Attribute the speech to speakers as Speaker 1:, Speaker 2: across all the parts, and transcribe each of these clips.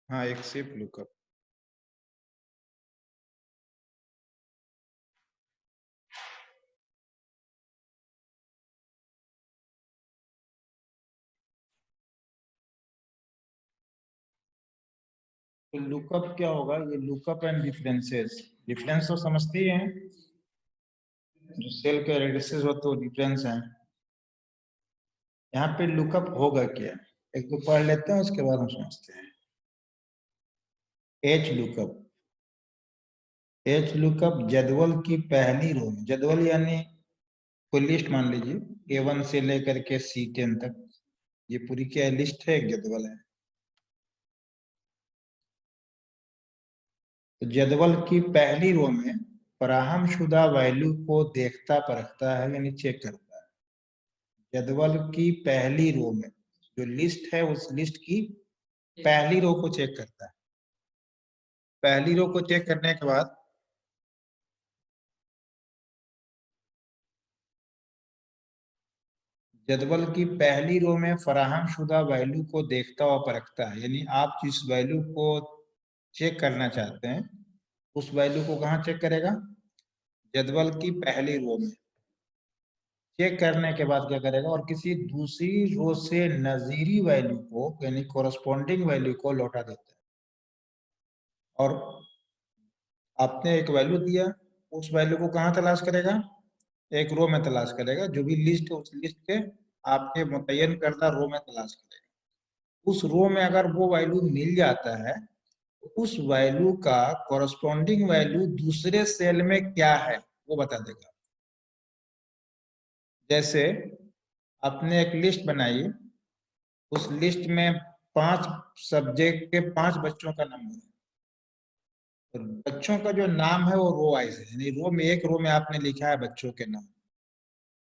Speaker 1: हाँ, एक shift lookup. तो लुकअप क्या होगा? ये लुकअप एंड डिफरेंसेस। डिफरेंस तो समझते ही हैं, जो सेल के रेडिसेस होते हैं वो डिफरेंस है। यहाँ पे लुकअप होगा क्या, एक तो पढ़ लेते हैं, उसके बाद हम समझते हैं। H lookup. एच लुकअप जदवल की पहली रो में, जदवल यानी कोई लिस्ट मान लीजिए A1 से लेकर के C10 तक, ये पूरी क्या लिस्ट है, एक जदवल है। तो जदवल की पहली रो में फराहम शुदा वैल्यू को देखता परखता है, यानी चेक करता है। जदवल की पहली रो में जो लिस्ट है, उस लिस्ट की पहली रो को चेक करता है। पहली रो को चेक करने के बाद जदवल की पहली रो में फराहम शुदा वैल्यू को देखता हुआ परखता है, यानी आप जिस वैल्यू को चेक करना चाहते हैं उस वैल्यू को कहाँ चेक करेगा? जदवल की पहली रो में। चेक करने के बाद क्या करेगा, और किसी दूसरी रो से नजीरी वैल्यू को, यानी कोरस्पॉन्डिंग वैल्यू को लौटा देता है। और आपने एक वैल्यू दिया, उस वैल्यू को कहाँ तलाश करेगा? एक रो में तलाश करेगा, जो भी लिस्ट है उस लिस्ट के आपके मुतय्यन करदा रो में तलाश करेगा। उस रो में अगर वो वैल्यू मिल जाता है तो उस वैल्यू का कोरस्पॉन्डिंग वैल्यू दूसरे सेल में क्या है वो बता देगा। जैसे आपने एक लिस्ट बनाई, उस लिस्ट में 5 सब्जेक्ट के 5 बच्चों का नंबर है, तो बच्चों का जो नाम है वो रो वाइज है, यानी रो में, एक रो में आपने लिखा है बच्चों के नाम,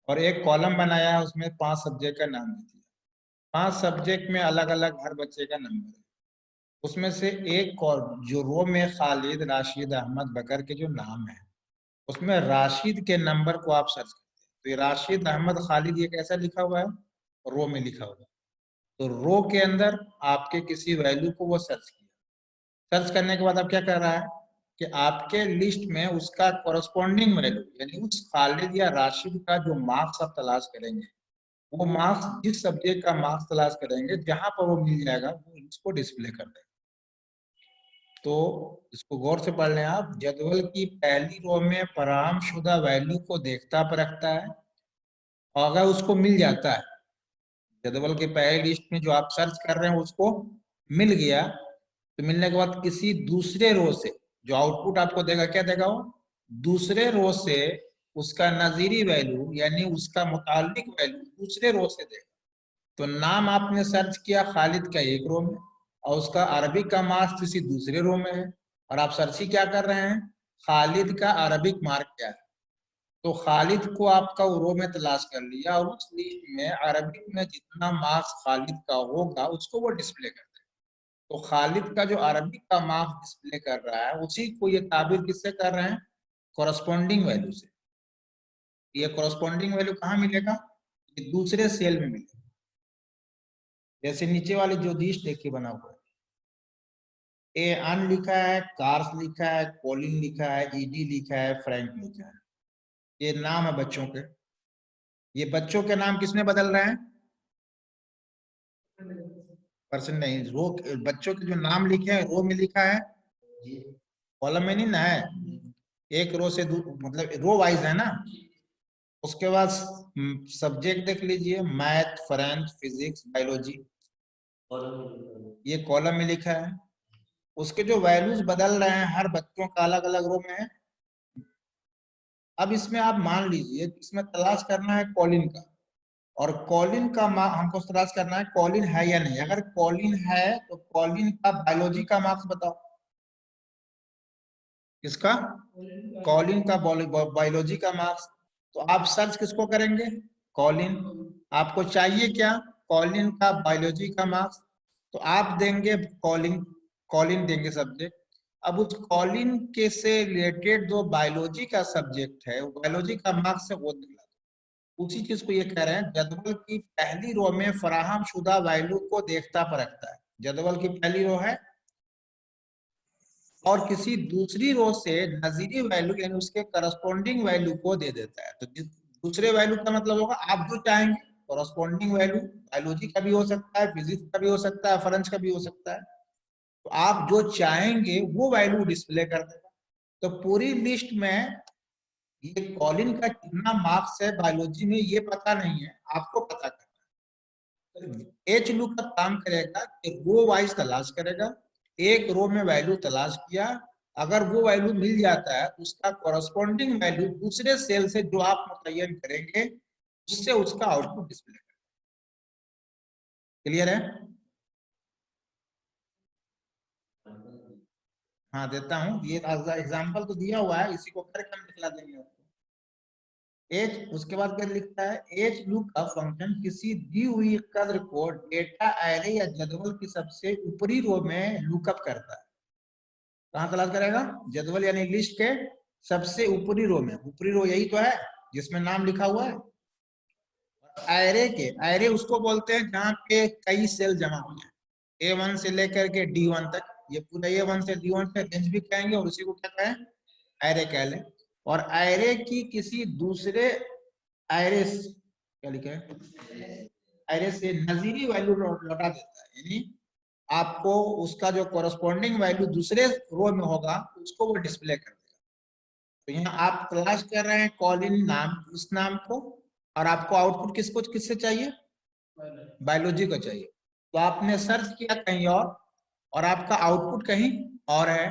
Speaker 1: और एक कॉलम बनाया है, उसमें 5 सब्जेक्ट का नाम दिया। 5 सब्जेक्ट में अलग अलग हर बच्चे का नंबर है। उसमें से एक और जो रो में खालिद, राशिद, अहमद, बकर के जो नाम है, उसमें राशिद के नंबर को आप सर्च करते हैं, तो ये राशिद, अहमद, खालिद ये कैसा लिखा हुआ है? रो में लिखा हुआ है। तो रो के अंदर आपके किसी वैल्यू को वो सर्च किया, सर्च करने के बाद अब क्या कर रहा है कि आपके लिस्ट में उसका कोरस्पॉन्डिंग वैल्यू, यानी उस खालिद या राशिद का जो मार्क्स आप तलाश करेंगे, वो मार्क्स, जिस सब्जेक्ट का मार्क्स तलाश करेंगे, जहां पर वो मिल जाएगा वो इसको डिस्प्ले कर देगा। तो इसको गौर से पढ़ लें आप। जदवल की पहली रो में फराहम शुदा वैल्यू को देखता परखता है, और अगर उसको मिल जाता है, जदवल के पहले लिस्ट में जो आप सर्च कर रहे हैं उसको मिल गया, तो मिलने के बाद किसी दूसरे रो से जो आउटपुट आपको देगा, क्या देगा वो? दूसरे रो से उसका नजीरी वैल्यू, यानी उसका मुताल्लिक वैल्यू दूसरे रो से देगा। तो नाम आपने सर्च किया खालिद का एक रो में, और उसका अरबिक का मार्क्स किसी दूसरे रो में है, और आप सर्च ही क्या कर रहे हैं? खालिद का अरबिक मार्क क्या है। तो खालिद को आपका रो में तलाश कर लिया, और उस लिस्ट में अरबिक में जितना मार्क्स खालिद का होगा उसको वो डिस्प्ले कर देगा। तो खालिद का जो अरबिक का मार्क्स डिस्प्ले कर रहा है, उसी को ये ताबीर किससे कर रहे हैं? कोरस्पॉन्डिंग वैल्यू से। ये कोरस्पॉन्डिंग वैल्यू कहाँ मिलेगा? ये दूसरे सेल में मिलेगा। जैसे नीचे वाली जो लिस्ट देखिए बना हुआ है, ए अन लिखा है, कार्स लिखा है, कॉलिन लिखा है, ईडी लिखा है, फ्रैंक लिखा है, ये नाम है बच्चों के। ये बच्चों के नाम किसमें बदल रहे हैं? पर्सन नहीं, रो, बच्चों के जो नाम लिखे हैं रो में लिखा है, कॉलम में नहीं ना है। एक रो से मतलब रो वाइज है ना। उसके बाद सब्जेक्ट देख लीजिए, मैथ, फ्रेंच, फिजिक्स, बायोलॉजी, ये कॉलम में लिखा है। उसके जो वैल्यूज बदल रहे हैं हर बच्चों का अलग अलग रो में है। अब इसमें आप मान लीजिए, इसमें तलाश करना है कॉलिन का, और कॉलिन का हमको तलाश करना है कॉलिन है या नहीं। अगर कॉलिन है तो कॉलिन का बायोलॉजी का मार्क्स बताओ। किसका? कॉलिन का बायोलॉजी का मार्क्स। तो आप सर्च किसको करेंगे? कॉलिन। आपको चाहिए क्या? कॉलिन का बायोलॉजी का मार्क्स। तो आप देंगे कॉलिन, कॉलिन देंगे सब्जेक्ट। अब उस कॉलिन के से रिलेटेड जो बायोलॉजी का सब्जेक्ट है, बायोलॉजी का मार्क्स है वो दिला। उसी चीज को ये कह रहे हैं, जदवल की पहली रो में फराहम शुदा वैल्यू को देखता परखता है। जदवल की पहली रो है और किसी दूसरी रो से नजीरी वैल्यू यानी उसके करस्पॉन्डिंग वैल्यू को दे देता है। तो दूसरे वैल्यू का मतलब होगा आप जो चाहेंगे करस्पॉन्डिंग वैल्यू, बायोलॉजी का भी हो सकता है, फिजिक्स का भी हो सकता है, फ्रेंच का भी हो सकता है। तो आप जो चाहेंगे वो वैल्यू डिस्प्ले कर देगा। तो पूरी लिस्ट में ये कॉलिन का कितना मार्क्स है बायोलॉजी में ये पता नहीं है, आपको पता करना है। एच लूप का काम करेगा कि रो वाइज तलाश करेगा, एक रो में वैल्यू तलाश किया, अगर वो वैल्यू मिल जाता है उसका कॉरस्पॉन्डिंग वैल्यू दूसरे सेल से जो आप मुतय्यन करेंगे उससे उसका आउटपुट डिस्प्ले करेगा। क्लियर है? हाँ देता हूँ, ये एग्जांपल तो दिया हुआ है, इसी को करके हम दिखला देंगे आपको। एच, उसके बाद क्या लिखता है, एच लूप का फंक्शन किसी दी हुई कद्र को डेटा एरे या जदवल की सबसे ऊपरी रो में लुकअप करता है। कहाँ तलाश करेगा? जदवल यानी लिस्ट के सबसे ऊपरी रो में। ऊपरी रो यही तो है जिसमें नाम लिखा हुआ है। एरे के, एरे उसको बोलते हैं जहाँ पे कई सेल जमा हो जाए, A1 से लेकर के D1 तक, ये पूरा A1 से D1 तक रेंज भी कहेंगे और उसी को क्या कहें, एरे कह लें। और एरे की किसी दूसरे एरे, क्या लिखा है, एरे से नजीरी वैल्यू लौटा देता है, यानी आपको उसका जो कोरस्पॉन्डिंग वैल्यू दूसरे रो में होगा उसको वो डिस्प्ले कर देगा। तो यहाँ आप तलाश कर रहे हैं कॉलिन नाम, उस नाम को, और आपको आउटपुट किसको किससे चाहिए, बायोलॉजी को चाहिए। तो आपने सर्च किया कहीं और आपका आउटपुट कहीं और है,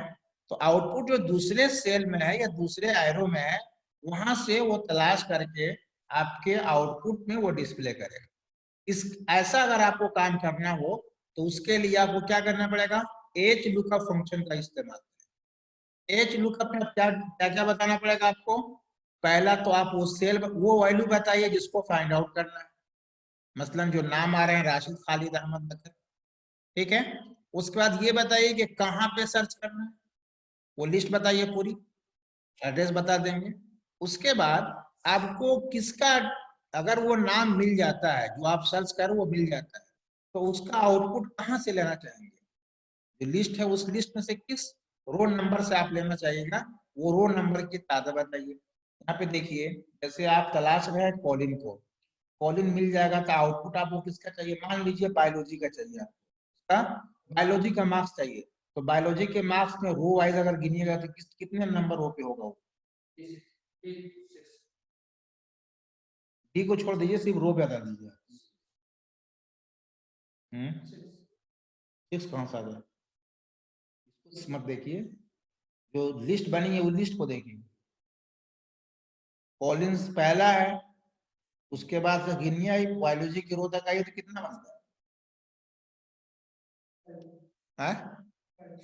Speaker 1: तो आउटपुट जो दूसरे सेल में है या दूसरे एरो में है वहां से वो तलाश करके आपके आउटपुट में वो डिस्प्ले करेगा। इस ऐसा अगर आपको काम करना हो तो उसके लिए आपको क्या करना पड़ेगा, एच लुकअप फंक्शन का इस्तेमाल। एच लुकअप में क्या क्या क्या बताना पड़ेगा आपको? पहला तो आप वो सेल वो वैल्यू बताइए जिसको फाइंड आउट करना है, मसलन जो नाम आ रहे हैं राशिद, खालिद, अहमद, बकर, ठीक है। उसके बाद ये बताइए कि कहाँ पे सर्च करना है, वो लिस्ट बताइए पूरी, एड्रेस बता देंगे। उसके बाद आपको किसका, अगर वो नाम मिल जाता है जो आप सर्च कर वो मिल जाता है तो उसका आउटपुट कहाँ से लेना चाहेंगे, जो लिस्ट है उस लिस्ट में से किस रो नंबर से आप लेना चाहिएगा, वो रो नंबर की तादाद बताइए। यहाँ पे देखिए, जैसे आप तलाश रहे हैं कॉलिन को, कॉलिन मिल जाएगा तो आउटपुट आपको किसका चाहिए, मान लीजिए बायोलॉजी का चाहिए, आपका बायोलॉजी का मार्क्स चाहिए। तो बायोलॉजी के मार्क्स में रो वाइज अगर गिनिएगा तो कितने नंबर रो पे होगा वो, डी को छोड़ दीजिए, सिर्फ रो पे बता दीजिए। 6 कहाँ से आ गया, इसको मत देखिए, जो लिस्ट बनी है वो लिस्ट को देखिए। कॉलिन्स पहला है, उसके बाद गिनिया बायोलॉजी की रो तक आई तो कितना बनता है,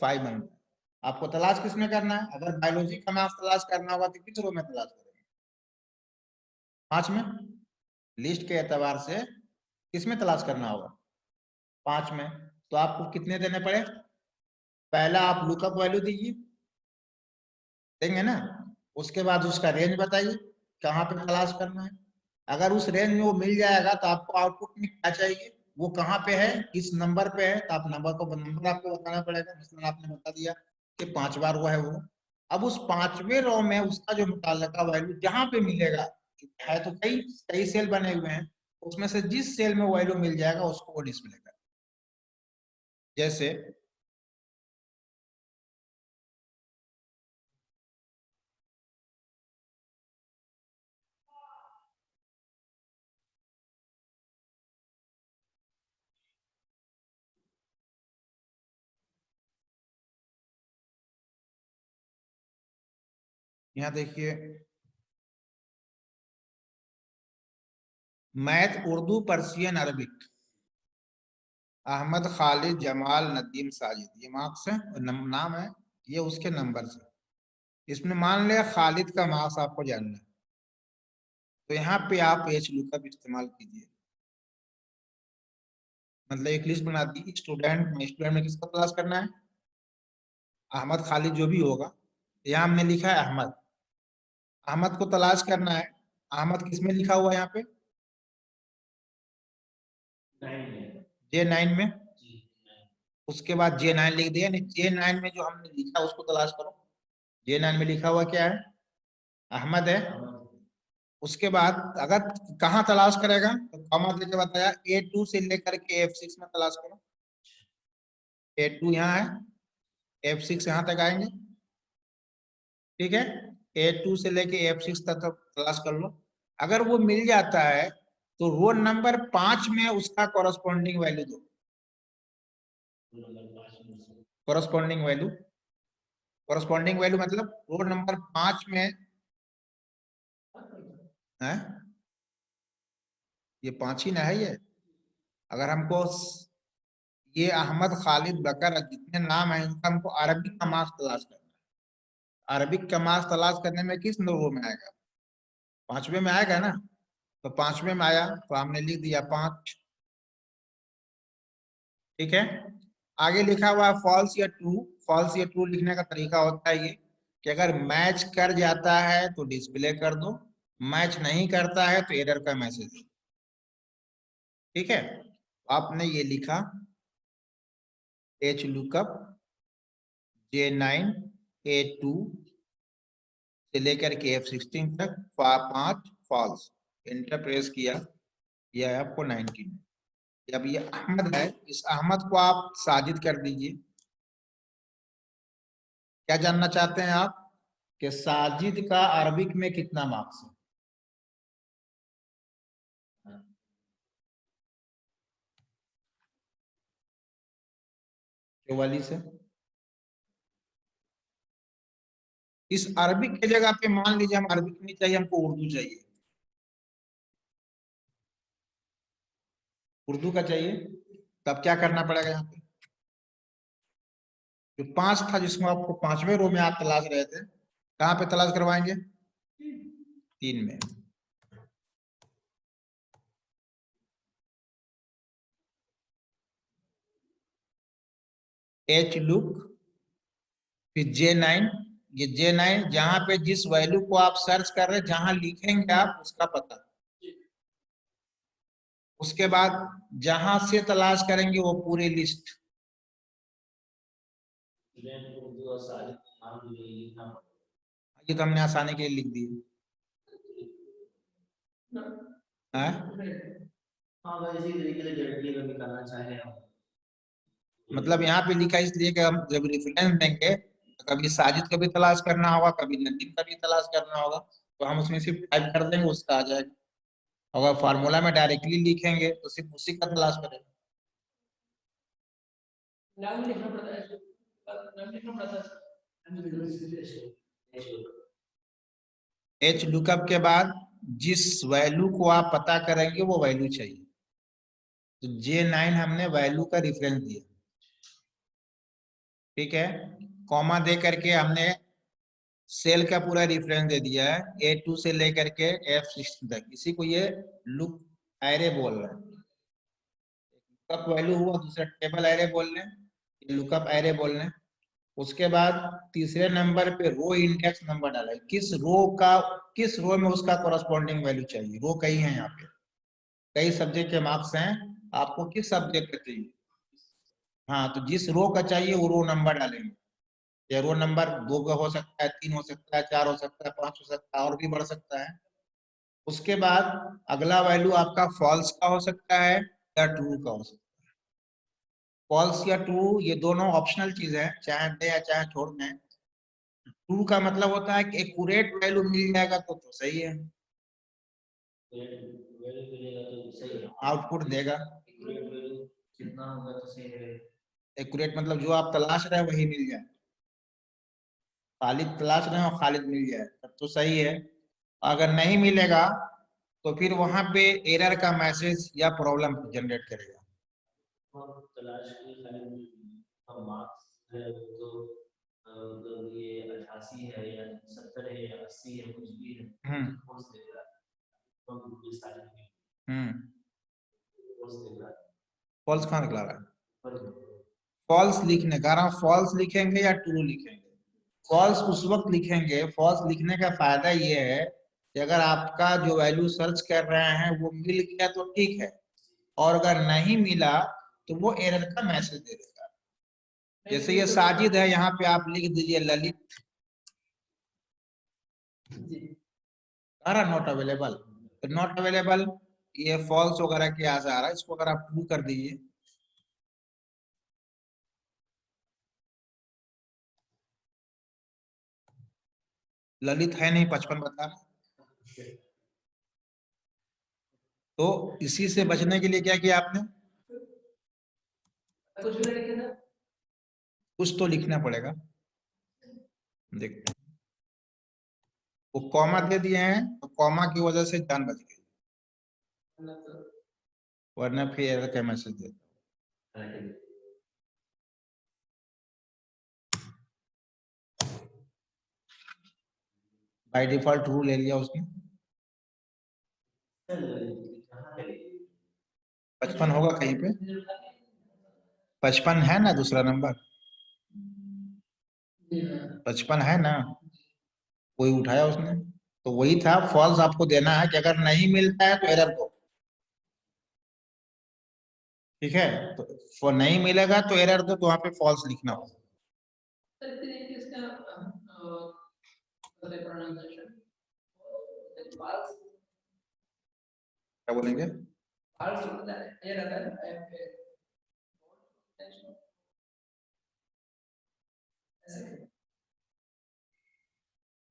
Speaker 1: 5 बनता है। आपको तलाश किसमें करना है, अगर बायोलॉजी का मार्क्स तलाश करना होगा तो किस रो में तलाश करेंगे, 5 में। लिस्ट के एतबार से किसमें तलाश करना होगा, 5 में। तो आपको कितने देने पड़े, पहला आप लुकअप वैल्यू दीजिए, देंगे ना, उसके बाद उसका रेंज बताइए कहाँ पे तलाश करना है। अगर उस रेंज में वो मिल जाएगा तो आपको आउटपुट में क्या चाहिए, वो कहाँ पे है, किस नंबर पे है, तो आप नंबर आपको बताना पड़ेगा। मिसाल आपने बता दिया कि 5वां रो है वो, अब उस 5वें रो में उसका जो मुताल्लिका वैल्यू जहाँ पे मिलेगा, है तो कई कई सेल बने हुए हैं, उसमें से जिस सेल में वैल्यू मिल जाएगा उसको वो डिस्प्ले कर, जैसे यहाँ देखिए, math, Urdu, Persian, Arabic, Ahmad, Khalid, Jamal, Nadeem, Sajid, ये मार्क्स है, नाम है, ये उसके नंबर से। इसमें मान लिया खालिद का मार्क्स आपको जानना है, तो यहाँ पे आप एच लुकअप इस्तेमाल कीजिए। मतलब एक लिस्ट बना दी, स्टूडेंट में किसका तलाश करना है, अहमद, खालिद जो भी होगा, यहाँ हमने लिखा है अहमद, अहमद को तलाश करना है। अहमद किस में लिखा हुआ है यहाँ पे, J9 में, उसके बाद J9 लिख दिया। J9 में जो हमने लिखा उसको तलाश करो। J9 में लिखा हुआ क्या है? अहमद है। उसके बाद अगर कहाँ तलाश करेगा तो कॉमा देके बताया A2 से लेकर के F6 में तलाश करो। A2 यहाँ है, F6 यहाँ तक आएंगे, ठीक है। A2 से लेके F6 तक तलाश कर लो। अगर वो मिल जाता है तो रो नंबर 5 में उसका कॉरस्पॉन्डिंग वैल्यू दो। कॉरस्पॉन्डिंग वैल्यू, कॉरस्पॉन्डिंग वैल्यू मतलब रो नंबर 5 में है, ये 5 ही ना है ये। अगर हमको ये अहमद, खालिद, बकर जितने नाम है इनका हमको अरबिक का मार्क्स तलाश करना है। अरबिक का मार्क्स तलाश करने में किस रो में आएगा? 5वें में आएगा ना। तो 5वें में आया तो हमने लिख दिया 5, ठीक है। आगे लिखा हुआ है फॉल्स या ट्रू। फॉल्स या ट्रू लिखने का तरीका होता है ये कि अगर मैच कर जाता है तो डिस्प्ले कर दो, मैच नहीं करता है तो एरर का मैसेज दो, ठीक है। आपने ये लिखा एच लुकअप J9 A2 से लेकर के F16 तक 5 फॉल्स, एंटर प्रेस किया, यह है आपको 19। अब ये अहमद है, इस अहमद को आप साजिद कर दीजिए। क्या जानना चाहते हैं आप कि साजिद का अरबिक में कितना मार्क्स है? वाली से इस अरबिक की जगह पे मान लीजिए हम अरबिक नहीं चाहिए, हमको उर्दू चाहिए, उर्दू का चाहिए, तब क्या करना पड़ेगा? यहाँ पे जो 5 था जिसमें आपको 5वें रो में आप तलाश रहे थे, कहाँ पे तलाश करवाएंगे? 3 में। एच लुक, फिर J9, ये J9 जहां पे जिस वैल्यू को आप सर्च कर रहे हैं, जहां लिखेंगे आप उसका पता, उसके बाद जहां से तलाश करेंगे वो पूरी लिस्ट। ये तो हमने आसानी के लिए लिख दी है। मतलब यहाँ पे लिखा इसलिए कि हम जब रेफरेंस देंगे तो कभी साजिद का भी तलाश करना होगा, कभी नदीम का भी तलाश करना होगा, तो हम उसमें सिर्फ टाइप कर देंगे, उसका आ जाएगा। अगर फार्मूला में डायरेक्टली लिखेंगे तो सिर्फ उसी का तलाश करेंगे। नाम लिखना पड़ता है, नाम लिखना पड़ता है। एच लुकअप के बाद जिस वैल्यू को आप पता करेंगे वो वैल्यू चाहिए, तो J9 हमने वैल्यू का रेफरेंस दिया, ठीक है। कॉमा दे करके हमने सेल का पूरा रेफरेंस दे दिया है, A2 से लेकर के F16 तक। इसी को ये लुक एरे बोल रहे हैं। लुकअप वैल्यू हुआ, दूसरा टेबल एरे बोल रहे हैं, लुकअप एरे बोल रहे हैं। उसके बाद तीसरे नंबर पे रो इंडेक्स नंबर डाला है, किस रो में उसका कॉरस्पॉन्डिंग वैल्यू चाहिए। रो कई है यहाँ पे, कई सब्जेक्ट के मार्क्स हैं, आपको किस सब्जेक्ट का चाहिए? हाँ, तो जिस रो का चाहिए वो रो नंबर डालेंगे। ये रो नंबर 2 का हो सकता है, 3 हो सकता है, 4 हो सकता है, 5 हो सकता है, और भी बढ़ सकता है। उसके बाद अगला वैल्यू आपका फॉल्स का हो सकता है या ट्रू का हो सकता है। फॉल्स या ट्रू ये दोनों ऑप्शनल चीज है, चाहे दे या चाहे छोड़ दें। ट्रू का मतलब होता है कि एक्यूरेट वैल्यू मिल जाएगा तो सही है, आउटपुट देगा। कितना होगा तो सही है? एक्यूरेट मतलब जो आप तलाश रहे हैं वही मिल जाए। खालिद तलाश रहे हो, खालिद मिल जाए तब तो सही है। अगर नहीं मिलेगा तो फिर वहां पे एरर का मैसेज या प्रॉब्लम जनरेट करेगा। तलाश की खालिद मार्क्स है तो मतलब ये 88 है या 70 है या 80 है, कुछ भी है, फॉल्स कहाँ निकला रहा है? फॉल्स लिखने का रहा, फॉल्स लिखेंगे या ट्रू लिखेंगे? फॉल्स उस वक्त लिखेंगे, फॉल्स लिखने का फायदा ये है कि अगर आपका जो वैल्यू सर्च कर रहे हैं वो मिल गया तो ठीक है, और अगर नहीं मिला तो वो एरर का मैसेज दे देगा। जैसे ये साजिद है, यहाँ पे आप लिख दीजिए ललित, नॉट अवेलेबल, तो नॉट अवेलेबल ये फॉल्स वगैरह के यहाँ से आ रहा है, इसको अगर आप ट्रू कर दीजिए, ललित है नहीं 55 बता रहा। तो इसी से बचने के लिए क्या किया आपने, कुछ तो लिखना पड़ेगा। देखते हैं, वो कॉमा दे दिए हैं, तो कॉमा की वजह से जान बच गई, वरना फिर एरर का मैसेज देता। बाय डिफॉल्ट ट्रू ले लिया उसने, 55 होगा कहीं पे, 55 है ना दूसरा नंबर, 55 है ना, कोई उठाया उसने, तो वही था फॉल्स आपको देना है कि अगर नहीं मिलता है तो एरर दो, ठीक है। तो नहीं मिलेगा तो एरर दो, तो वहां पे फॉल्स लिखना होगा। क्या बोलेंगे,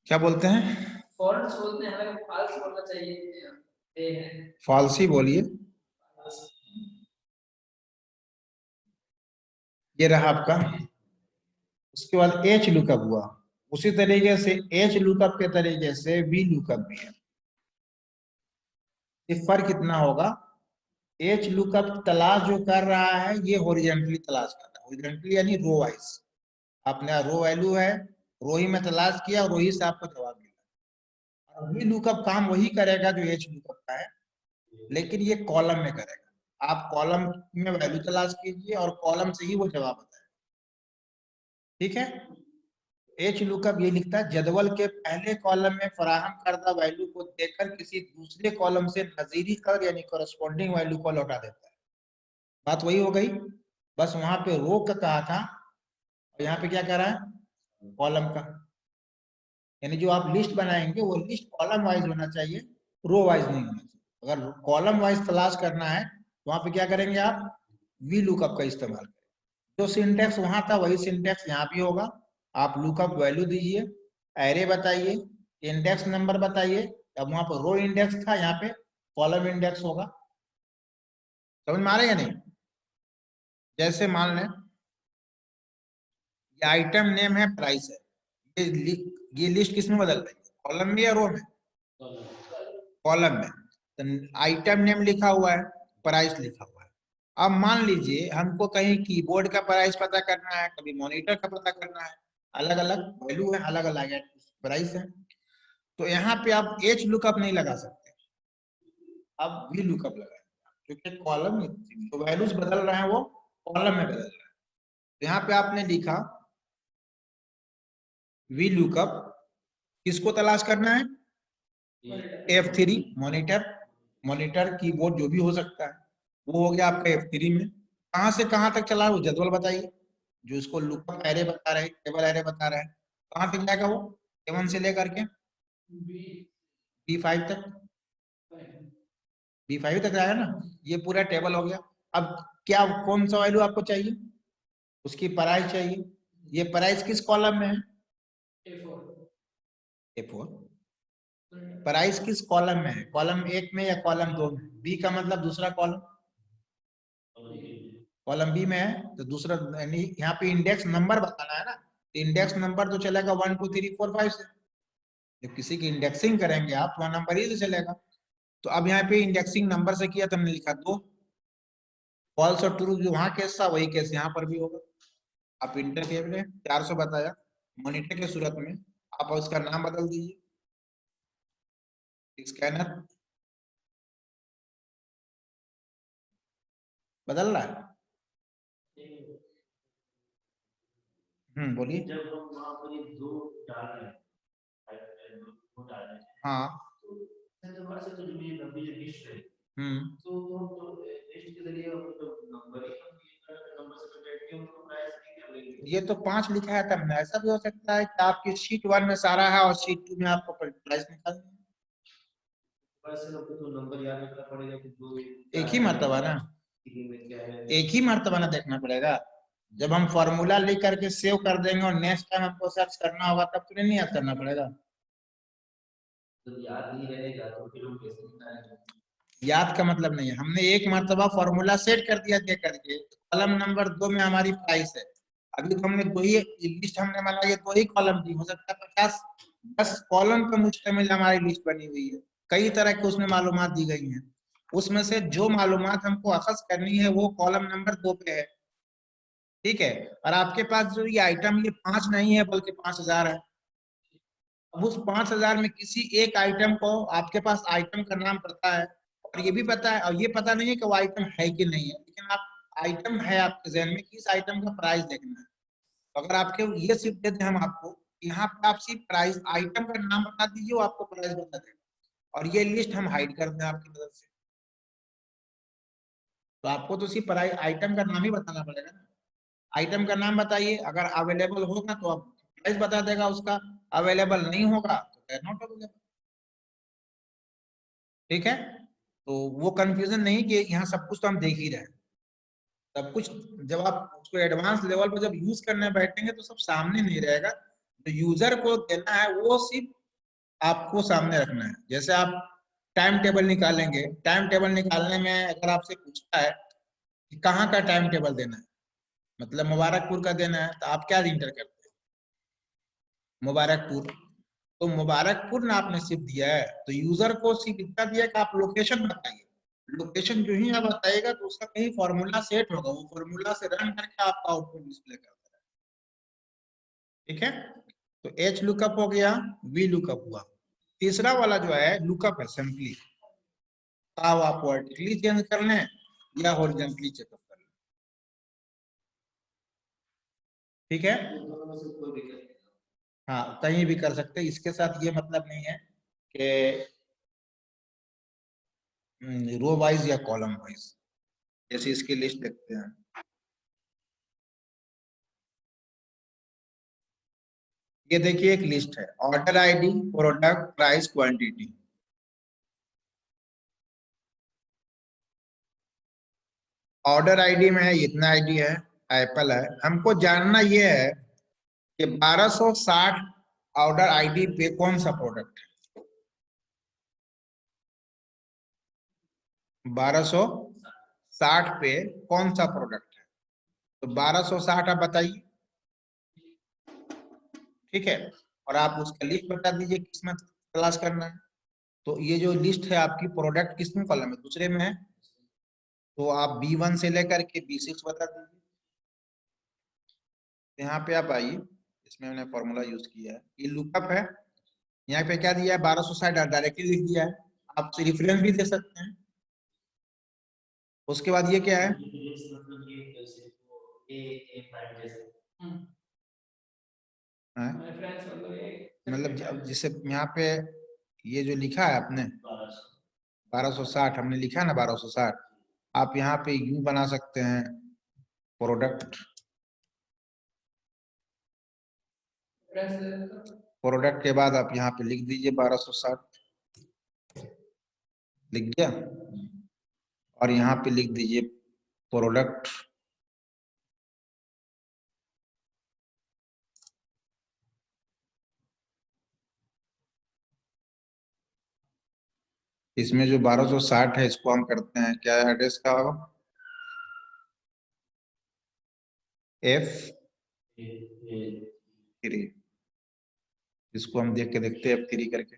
Speaker 1: क्या बोलते हैं, फॉल्स बोलते हैं, हमें फॉल्स बोलना चाहिए, फॉल्स ही बोलिए। ये रहा आपका, उसके बाद एच लुकअप हुआ, उसी तरीके से एच लुकअप के तरीके से वी लुकअप भी है। ये फर्क कितना होगा, एच लुकअप तलाश जो कर रहा है ये हॉरिजॉन्टली तलाश कर रहा है, हॉरिजॉन्टली यानी रो वाइज, आपने रो वैल्यू है, रो ही में तलाश किया, रो ही से आपको जवाब मिला। और वी लुकअप काम वही करेगा जो एच लुकअप का है, लेकिन ये कॉलम में करेगा। आप कॉलम में वैल्यू तलाश कीजिए और कॉलम से ही वो जवाब बताएगा, ठीक है। एच लुकअप ये लिखता है, जदवल के पहले कॉलम में फराहम करदा वैल्यू को देखकर किसी दूसरे कॉलम से नजीरी कर यानी कोरस्पॉन्डिंग वैल्यू को लौटा देता है। बात वही हो गई, बस वहां पे रो का कहा था, और यहाँ पे क्या कह रहा है, कॉलम का। यानी जो आप लिस्ट बनाएंगे वो लिस्ट कॉलम वाइज होना चाहिए, रो वाइज नहीं होना चाहिए। अगर कॉलम वाइज तलाश करना है तो वहां पे क्या करेंगे आप, वी लुकअप का इस्तेमाल करें। जो सिंटेक्स वहां था वही सिंटेक्स यहाँ भी होगा। आप लुकअप वैल्यू दीजिए, एरे बताइए, इंडेक्स नंबर बताइए, अब वहां पर रो इंडेक्स था, यहाँ पे कॉलम इंडेक्स होगा। समझ में आ रहा है या नहीं, जैसे मान लें ये आइटम नेम है, प्राइस है, ये लिस्ट किस में बदल रही है, कॉलम में या रो में, कॉलम में। तो आइटम नेम लिखा हुआ है, प्राइस लिखा हुआ है। अब मान लीजिए हमको कहीं कीबोर्ड का प्राइस पता करना है, कभी मॉनिटर का पता करना है, अलग अलग वैल्यू है, अलग अलग प्राइस है, तो यहाँ पे आप एच लुकअप नहीं लगा सकते, आप वी लुकअप लगाए, क्योंकि कॉलम जो वैल्यूज बदल रहे हैं वो कॉलम में बदल रहे हैं। तो यहाँ पे आपने लिखा वी लुकअप, किसको तलाश करना है, F3 मॉनिटर, मॉनिटर कीबोर्ड जो भी हो सकता है, वो हो गया आपका F3 में। कहां से कहां तक चला है वो जदवल बताइए, जो इसको लुकअप एरे बता रहे हैं, टेबल एरे बता रहे हैं, कहां तक जाएगा वो, A1 से लेकर के B5 तक, B5 तक जाएगा ना, ये पूरा टेबल हो गया। अब क्या कौन सा वैल्यू आपको चाहिए, उसकी प्राइस चाहिए, ये प्राइस किस कॉलम में है, A4, प्राइस किस कॉलम में है, कॉलम 1 में या कॉलम 2 में, बी का मतलब दूसरा कॉलम, कॉलम बी में है, तो दूसरा यानी यहाँ पे इंडेक्स नंबर बताना है ना, तो इंडेक्स नंबर तो चलेगा 1 2 3 4 5 से, जब किसी की इंडेक्सिंग करेंगे आप तो नंबर ही से चलेगा। तो अब यहाँ पे इंडेक्सिंग नंबर से किया तो हमने लिखा 2, फॉल्स और ट्रू जो वहां केस था वही केस यहाँ पर भी होगा। आप इंटर के लिए 400 बताया, मॉनिटर के सूरत में आप उसका नाम बदल दीजिए, स्कैनर बदल रहा है, बोलिए, जब हम वहां पर ये दो डाल रहे हैं, हाँ, तो जो ये लंबी जो लिस्ट है ये तो 5 लिखा है तब ना, ऐसा भी हो सकता है कि आपकी शीट 1 में सारा है और शीट 2 में आपको प्राइस निकालना है। एक ही मर्तबा ना, एक ही मर्तबा ना देखना पड़ेगा। जब हम फॉर्मूला लिख करके सेव कर देंगे और नेक्स्ट टाइम हमको सर्च करना होगा तब तो नहीं याद करना पड़ेगा। तो याद नहीं रहेगा तो फिर हम कैसे निकालेंगे? याद का मतलब नहीं है, हमने एक मर्तबा फॉर्मूला सेट कर दिया दे करके, कॉलम नंबर 2 में हमारी प्राइस है। अभी तो हमने दो ही लिस्ट हमने बनाई है, दो ही कॉलम दी, हो सकता है 50-10 कॉलम पे मुश्तमिल हमारी लिस्ट बनी हुई है, कई तरह की उसमें मालूमात दी गई हैं। उसमें से जो मालूमात हमको अखज करनी है वो कॉलम नंबर 2 पे है, ठीक है। और आपके पास जो ये आइटम ये 5 नहीं है बल्कि 5000 है। अब उस 5000 में किसी एक आइटम को, आपके पास आइटम का नाम पता है और ये भी पता है, और ये पता नहीं है कि वो आइटम है कि नहीं है, लेकिन आप आइटम है आपके जहन में कि इस आइटम का प्राइस देखना है। तो अगर आपके ये सिर्फ दे दें हम आपको, यहाँ पे आप सिर्फ प्राइस आइटम का नाम बता दीजिए, वो आपको प्राइस बता देगा, और ये लिस्ट हम हाइड कर दें आपकी मदद से। तो आपको तो सिर्फ प्राइस आइटम का नाम ही बताना पड़ेगा ना। आइटम का नाम बताइए, अगर अवेलेबल होगा तो आप प्राइस बता देगा उसका, अवेलेबल नहीं होगा तो नॉट अवेलेबल, ठीक है। तो वो कंफ्यूजन नहीं कि यहाँ सब कुछ तो हम देख ही रहे हैं, सब कुछ जब आप उसको एडवांस लेवल पर जब यूज करने बैठेंगे तो सब सामने नहीं रहेगा। तो यूजर को देना है वो सिर्फ आपको सामने रखना है। जैसे आप टाइम टेबल निकालेंगे, टाइम टेबल निकालने में अगर आपसे पूछता है कि कहाँ का टाइम टेबल देना है, मतलब मुबारकपुर का देना है, तो आप क्या इंटर करते हैं, मुबारकपुर। तो मुबारकपुर ना आपने सिर्फ दिया है, तो यूजर को सिर्फ इतना दिया कि आप लोकेशन बताइए। लोकेशन जो ही आप बताएगा तो उसका कहीं फॉर्मूला सेट होगा, वो फॉर्मूला से रन करके आपका आउटपुट डिस्प्ले करता है, ठीक है। तो एच लुकअप हो गया, वी लुकअप हुआ। तीसरा वाला जो है लुकअप है सिंपली, आप वर्टिकली चेंज कर लें या हॉरिजॉन्टली चेकअप कर लें, ठीक है। हाँ कहीं भी कर सकते हैं, इसके साथ ये मतलब नहीं है कि रो वाइज या कॉलम वाइज। जैसे इसकी लिस्ट देखते हैं, ये देखिए एक लिस्ट है, order ID, product, price, quantity. Order ID में है इतना आईडी है, एप्पल है। हमको जानना ये है कि 1260 ऑर्डर आईडी पे कौन सा प्रोडक्ट है, 1260 पे कौन सा प्रोडक्ट है। तो 1260 आप बताइए, ठीक है। और आप उसका लिस्ट बता दीजिए किसमें तलाश करना है। तो ये जो लिस्ट है आपकी, प्रोडक्ट किसमें कॉलम है, दूसरे में है, तो आप B1 से लेकर के B6 बता दीजिए। यहाँ पे आप आइए, इसमें मैंने फॉर्मूला यूज किया है, ये लुकअप है। यहाँ पे क्या दिया है, 1260 डायरेक्टली लिख दिया है, आप रेफरेंस भी दे सकते हैं। उसके बाद ये क्या है, मतलब जिसे यहाँ पे ये जो लिखा है आपने 1260 हमने लिखा है ना 1260, आप यहाँ पे यू बना सकते हैं, प्रोडक्ट, प्रोडक्ट के बाद आप यहाँ पे लिख दीजिए 1260, लिख दिया। और यहाँ पे लिख दीजिए प्रोडक्ट, इसमें जो 1260 है इसको हम करते हैं क्या, एड्रेस का होगा F3, इसको हम देख के देखते हैं F3 करके।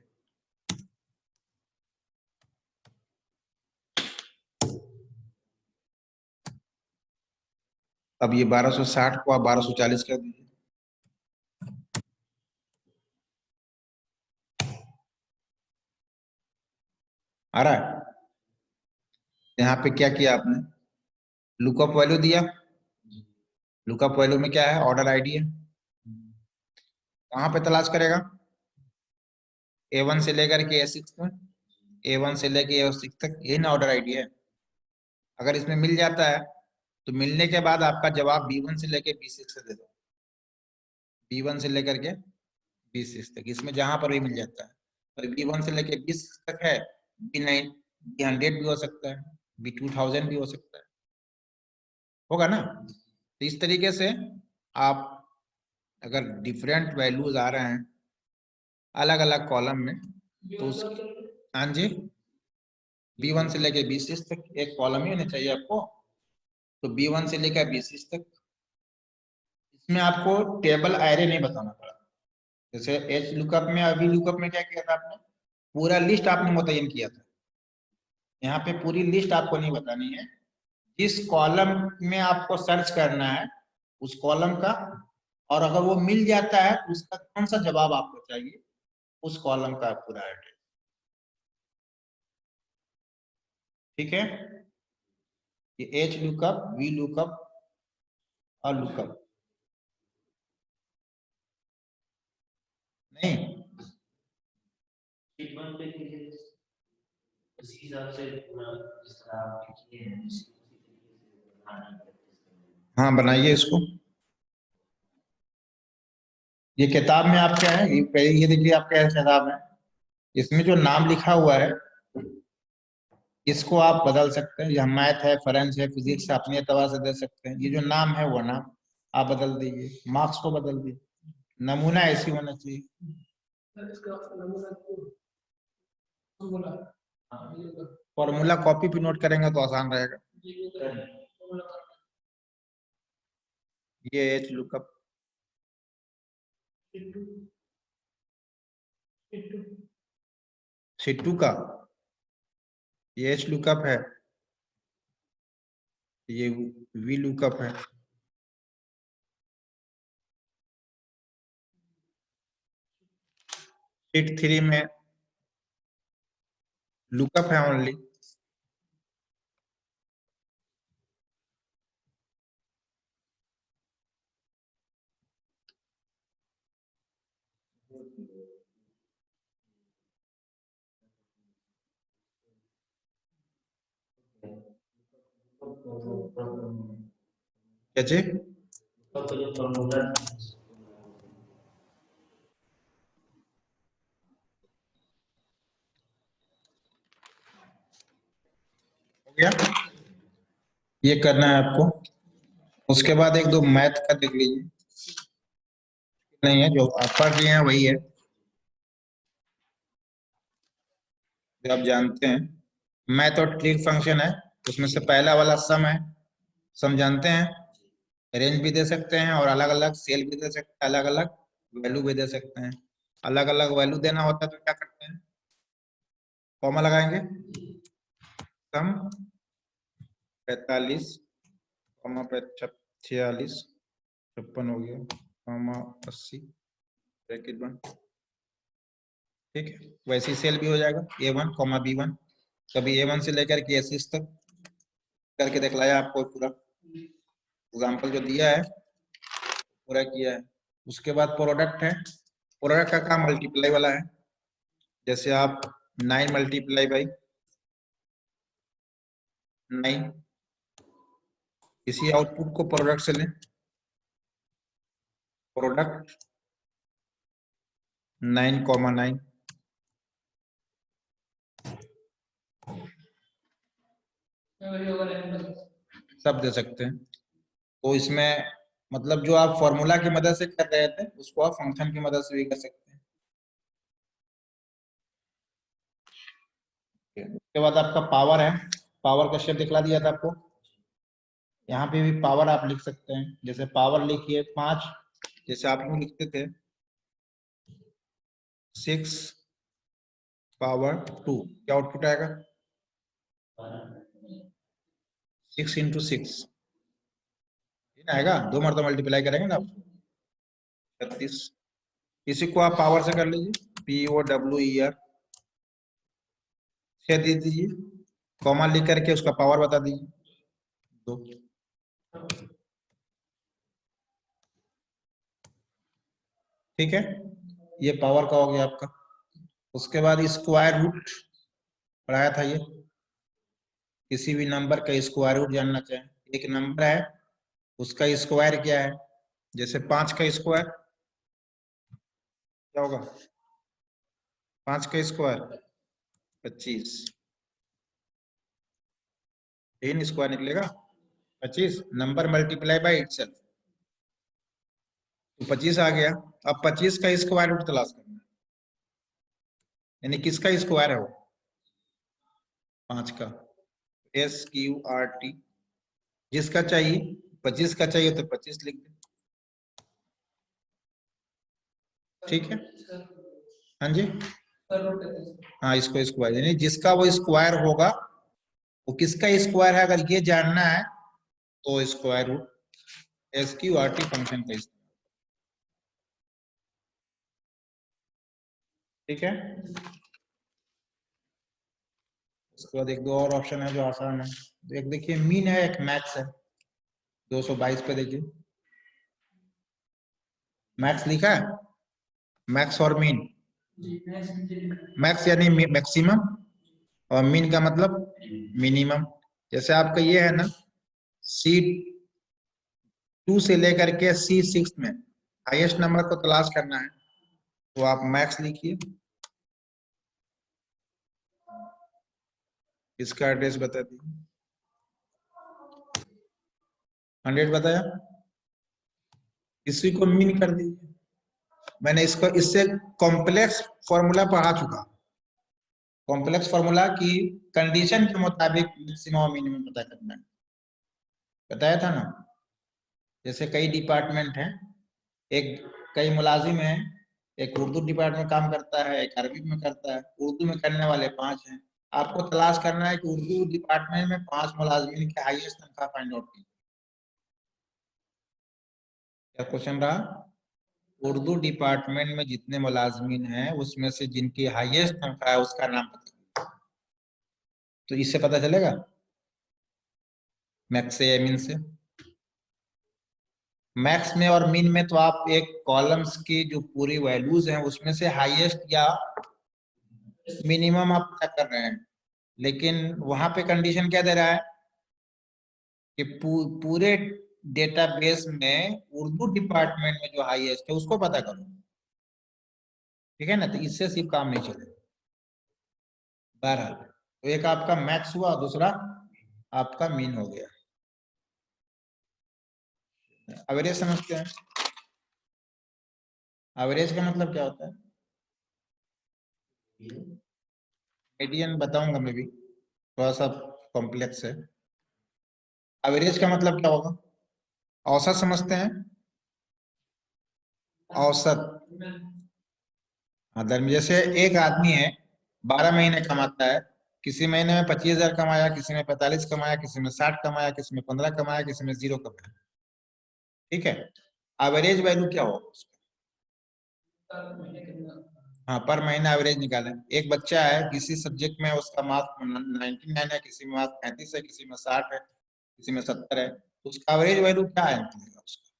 Speaker 1: अब ये 1260 को आप 1240 कर दीजिए, आ रहा है। यहाँ पे क्या किया आपने, लुकअप वैल्यू दिया, लुकअप वैल्यू में क्या है, ऑर्डर आईडी है। कहाँ पे तलाश करेगा, A1 से लेकर के A6 में, A1 से लेके A6 तक, यही ना ऑर्डर आईडी है। अगर इसमें मिल जाता है तो मिलने के बाद आपका जवाब B1 से लेके B6 से दे दो। B1 से लेकर के B6 तक, इसमें जहां पर भी मिल जाता है। और B1 से लेके B6 तक है, B9 B100 भी हो सकता है, B2000 भी हो सकता है, होगा ना। तो इस तरीके से आप अगर डिफरेंट वैल्यूज आ रहे हैं अलग अलग कॉलम में तो हाँ जी, B1 से लेके B6 तक एक कॉलम ही होना चाहिए आपको। तो B1 से लेकर B6 तक, इसमें आपको टेबल एरे नहीं बताना पड़ा। जैसे एच लुकअप में, अभी लुकअप में क्या किया था आपने, पूरा लिस्ट आपने मुतय्यन किया था। यहाँ पे पूरी लिस्ट आपको नहीं बतानी है, जिस कॉलम में आपको सर्च करना है उस कॉलम का, और अगर वो मिल जाता है तो उसका कौन सा जवाब आपको चाहिए, उस कॉलम का पूरा एड्रेस। ठीक है, ये एच लुकअप, वी लुकअप और लुकअप नहीं, उसी हिसाब से जिस तरह आप किए हैं उसी तरीके से। हाँ बनाइए इसको। ये किताब में आप क्या है, ये देखिए आपका किताब है, इसमें जो नाम लिखा हुआ है इसको आप बदल सकते हैं। यह मैथ है, फ्रेंच है, फिजिक्स है, अपने एतबार से दे सकते हैं। ये जो नाम है वो नाम आप बदल दीजिए, मार्क्स को बदल दीजिए, नमूना ऐसी होना चाहिए। फॉर्मूला कॉपी पे नोट करेंगे तो आसान रहेगा। ये एच लुकअप, सिट्टू का ये एच लुकअप है, ये वी लुकअप है। शीट 3 में लुकअप है ओनली। क्या चीज? हो गया, ये करना है आपको। उसके बाद एक दो मैथ का देख लीजिए, नहीं है जो आप पढ़ लिए हैं वही है जो आप जानते हैं। मैथ और ट्रिक फंक्शन है, उसमें से पहला वाला सम है, सम जानते हैं। रेंज भी दे सकते हैं और अलग अलग सेल भी दे सकते हैं, अलग अलग वैल्यू भी दे सकते हैं। अलग अलग वैल्यू देना होता है तो क्या करते हैं, कॉमा लगाएंगे, सम 45 कॉमा 46 56 हो गया, कॉमा 80 ब्रैकेट बंद। ठीक है, वैसी सेल भी हो जाएगा A1 कॉमा B1, कभी A1 से लेकर के A6 तक करके दिखलाया आपको, पूरा एग्जाम्पल जो दिया है पूरा किया है। उसके बाद प्रोडक्ट है, प्रोडक्ट का काम मल्टीप्लाई वाला है। जैसे आप 9 मल्टीप्लाई बाई 9, इसी आउटपुट को प्रोडक्ट से लें, प्रोडक्ट 9,9 सब दे सकते हैं। तो इसमें मतलब जो आप फॉर्मूला की मदद से कर रहे थे उसको आप फंक्शन की मदद से भी कर सकते हैं। उसके बाद आपका पावर है, पावर का शेप दिखला दिया था आपको। यहाँ पे भी पावर आप लिख सकते हैं, जैसे पावर लिखिए 5, जैसे आप यूं लिखते थे 6 पावर 2, क्या आउटपुट आएगा 6 इंटू 6 आएगा, 2 मरतबा मल्टीप्लाई करेंगे ना आप 36। इसी को आप पावर से कर लीजिए, POWER 6 दे दीजिए, कॉमा लिख करके उसका पावर बता दीजिए 2। ठीक है, ये पावर का हो गया आपका। उसके बाद स्क्वायर रूट पढ़ाया था ये। किसी भी नंबर का स्क्वायर रूट जानना चाहें, एक नंबर है उसका स्क्वायर क्या है, जैसे 5 का स्क्वायर क्या होगा, 5 का स्क्वायर 25, 3 स्क्वायर निकलेगा 25, नंबर मल्टीप्लाई बाय इटसेल्फ, तो 25 आ गया। अब 25 का स्क्वायर रूट तलाश करना है, यानी किसका स्क्वायर है वो, 5 का, SQRT। जिसका चाहिए 25 का चाहिए तो 25 लिख दे, ठीक है। हाँ जी, हाँ इसको स्क्वायर, यानी जिसका वो स्क्वायर होगा वो किसका स्क्वायर है, अगर ये जानना है तो स्क्वायर रूट SQRT फंक्शन का इस्तेमाल, ठीक है। उसके बाद एक दो और ऑप्शन है जो आसान है, एक देखिए मीन है, एक मैक्स है। 222 पे देखिए मैक्स लिखा है, मैक्स और मीन, मैक्स यानी मैक्सिमम और मीन का मतलब मिनिमम। जैसे आपका ये है ना, C2 से लेकर के C6 में हाईएस्ट नंबर को तलाश करना है, तो आप मैक्स लिखिए। इसका एड्रेस बता दीजिए। 100 बताया, इसी को मीन कर दीजिए। मैंने इसको इससे कॉम्प्लेक्स फॉर्मूला पढ़ा चुका, कॉम्प्लेक्स फॉर्मूला की कंडीशन के मुताबिक मैक्सिमम और मिनिमम पता करना है, बताया था ना। जैसे कई डिपार्टमेंट हैं, एक कई मुलाजिम हैं, एक उर्दू डिपार्टमेंट में काम करता है, एक अरबी में करता है, उर्दू में करने वाले 5 हैं। आपको तलाश करना है कि उर्दू डिपार्टमेंट में 5 मुलाजिमीन के हाईएस्ट तनख्वाह फाइंड आउट कीजिए। क्या क्वेश्चन रहा, उर्दू डिपार्टमेंट में जितने मुलाजमीन हैं उसमें से जिनकी हाईएस्ट तनख्वाह है उसका नाम बताइए, तो इससे पता चलेगा मैक्स से या मीन से। मैक्स में और मीन में तो आप एक कॉलम्स की जो पूरी वैल्यूज हैं उसमें से हाईएस्ट या मिनिमम आप पता कर रहे हैं, लेकिन वहां पे कंडीशन क्या दे रहा है कि पूरे डेटाबेस में उर्दू डिपार्टमेंट में जो हाईएस्ट है उसको पता करो, ठीक है ना। तो इससे सिर्फ काम नहीं चलेगा। बहरहाल तो एक आपका मैक्स हुआ, दूसरा आपका मीन हो गया। एवरेज समझते हैं, एवरेज का मतलब क्या होता है, मीडियन बताऊंगा मैं भी, थोड़ा सा कॉम्प्लेक्स है। एवरेज का मतलब क्या होगा, औसत समझते हैं, औसत। मतलब जैसे एक आदमी है 12 महीने कमाता है, किसी महीने में 25,000 कमाया, किसी में 45 कमाया, किसी में 60 कमाया, किसी में 15 कमाया, किसी में 0 कमाया, ठीक है। एवरेज वैल्यू क्या होगा उसका, हाँ पर महीना एवरेज निकालें। एक बच्चा है किसी सब्जेक्ट में उसका मार्क्स 99 है, किसी में मार्क्स 35 है, किसी में 60 है, किसी में 70 है, तो उसका एवरेज वैल्यू क्या है निकलेगा उसका।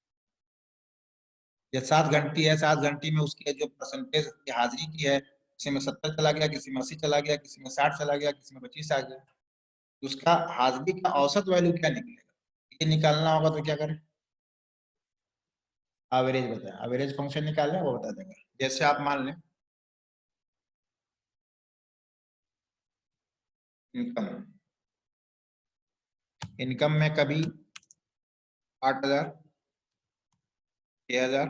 Speaker 1: या 7 घंटी है, 7 घंटी में उसकी जो परसेंटेज की हाजिरी की है, किसी में 70 चला गया, किसी में 80 चला गया, किसी में 60 चला गया, किसी में 25 आ गया, तो उसका हाजिरी का औसत वैल्यू क्या निकलेगा, ये निकालना होगा तो क्या करें, एवरेज बताए, एवरेज फंक्शन निकालना है वो बता देगा। जैसे आप मान लें इनकम, इनकम में कभी 8,000, 6,000,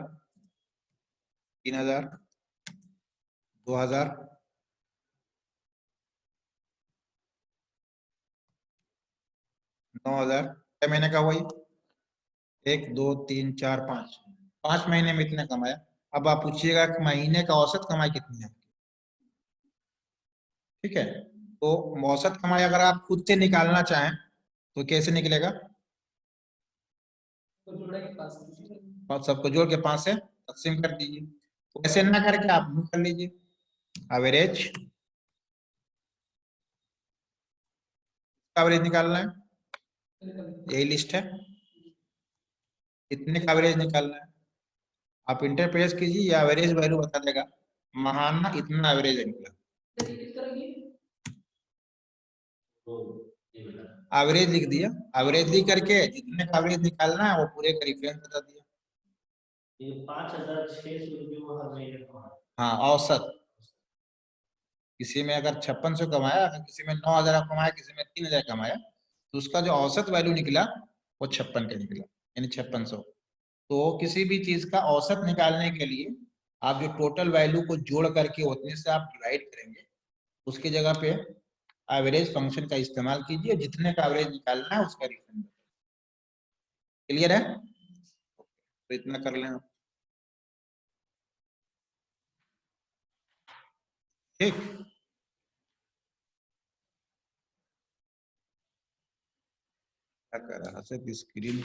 Speaker 1: 3,000, 2,000, 9,000, छह महीने का हुआ ये, 1 2 3 4 5, 5 महीने में इतना कमाया। अब आप पूछिएगा कि महीने का औसत कमाई कितनी है, ठीक है। तो औसत कमाई अगर आप खुद से निकालना चाहें तो कैसे निकलेगा, और सबको जोड़ के 5 से तकसीम कर दीजिए, तो ऐसे ना करके आप यूं कर लीजिए, एवरेज, एवरेज निकालना है, यही लिस्ट है, इतने का एवरेज निकालना है। आप इंटरप्रेस कीजिए या एवरेज वैल्यू बता देगा, महाना इतना एवरेज निकला, एवरेज लिख दिया, एवरेज लिख करके जितने का एवरेज निकालना है वो पूरे का रेफरेंस बता दिया।
Speaker 2: 5,600 रुपये वो हर महीने कमाता है।
Speaker 1: हाँ औसत, किसी में अगर 5600 कमाया, अगर किसी में 9000 कमाया, किसी में 3000 कमाया, तो उसका जो औसत वैल्यू निकला वो 56 का निकला, यानी 5600। तो किसी भी चीज का औसत निकालने के लिए आप जो टोटल वैल्यू को जोड़ करके उतने से आप डिवाइड करेंगे, उसकी जगह पे एवरेज फंक्शन का इस्तेमाल कीजिए, जितने का एवरेज निकालना है उसका रिफंड। क्लियर है? तो इतना कर लें आप। ठीक, क्या कर रहा है सिर्फ स्क्रीन।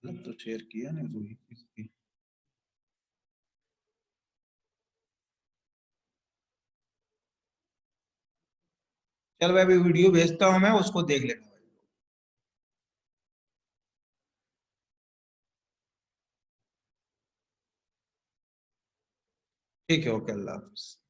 Speaker 1: तो शेयर किया ना रूही इसकी। चल भाई अभी वीडियो भेजता हूँ मैं, उसको देख लेना। ठीक है, ओके, अल्लाह हाफिज।